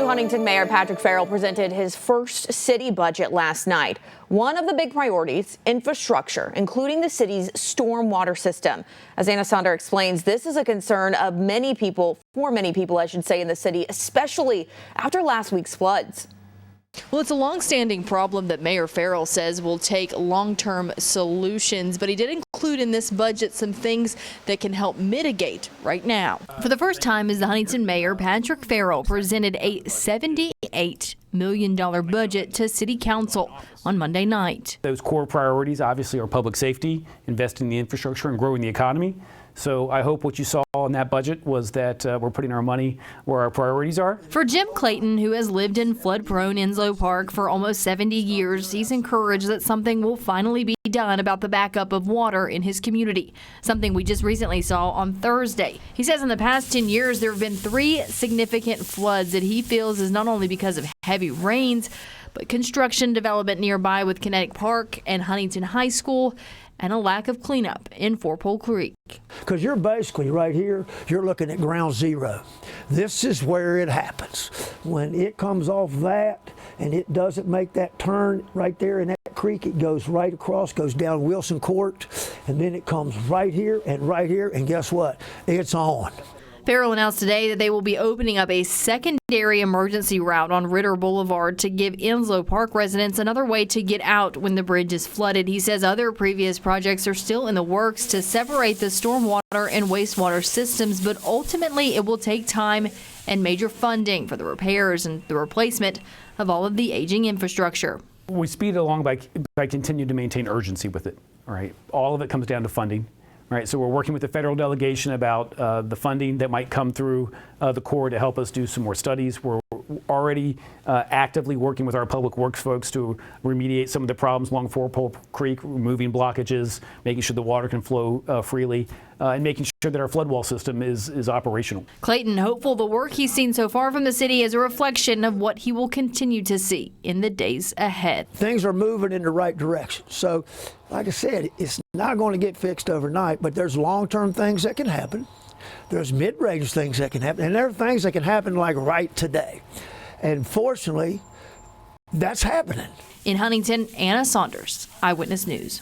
New Huntington Mayor Patrick Farrell presented his first city budget last night. One of the big priorities, infrastructure, including the city's stormwater system. As Anna Sonder explains, this is a concern of many people, for many people, I should say, in the city, especially after last week's floods. Well, it's a long-standing problem that Mayor Farrell says will take long-term solutions, but he did include in this budget some things that can help mitigate right now. For the first time, as the Huntington Mayor, Patrick Farrell presented a $78 million budget to City Council on Monday night. Those core priorities obviously are public safety, investing in the infrastructure, and growing the economy. So I hope what you saw in that budget was that we're putting our money where our priorities are. For Jim Clayton, who has lived in flood-prone Enslow Park for almost 70 years, he's encouraged that something will finally be done about the backup of water in his community, something we just recently saw on Thursday. He says in the past 10 years, there have been 3 significant floods that he feels is not only because of heavy rains, but construction development nearby with Kinetic Park and Huntington High School, and a lack of cleanup in Four Pole Creek. Because you're basically right here, you're looking at ground zero. This is where it happens. When it comes off that and it doesn't make that turn right there in that creek, it goes right across, goes down Wilson Court, and then it comes right here, and guess what? It's on. Farrell announced today that they will be opening up a secondary emergency route on Ritter Boulevard to give Enslow Park residents another way to get out when the bridge is flooded. He says other previous projects are still in the works to separate the stormwater and wastewater systems, but ultimately it will take time and major funding for the repairs and the replacement of all of the aging infrastructure. We speed it along by continuing to maintain urgency with it. All right, all of it comes down to funding. Right, so we're working with the federal delegation about the funding that might come through the Corps to help us do some more studies. We're already actively working with our public works folks to remediate some of the problems along Four Pole Creek, removing blockages, making sure the water can flow freely, and making sure that our flood wall system is operational. Clayton hopeful the work he's seen so far from the city is a reflection of what he will continue to see in the days ahead. Things are moving in the right direction. So, like I said, it's not going to get fixed overnight, but there's long-term things that can happen. There's mid-range things that can happen, and there are things that can happen like right today. And fortunately, that's happening. In Huntington, Anna Saunders, Eyewitness News.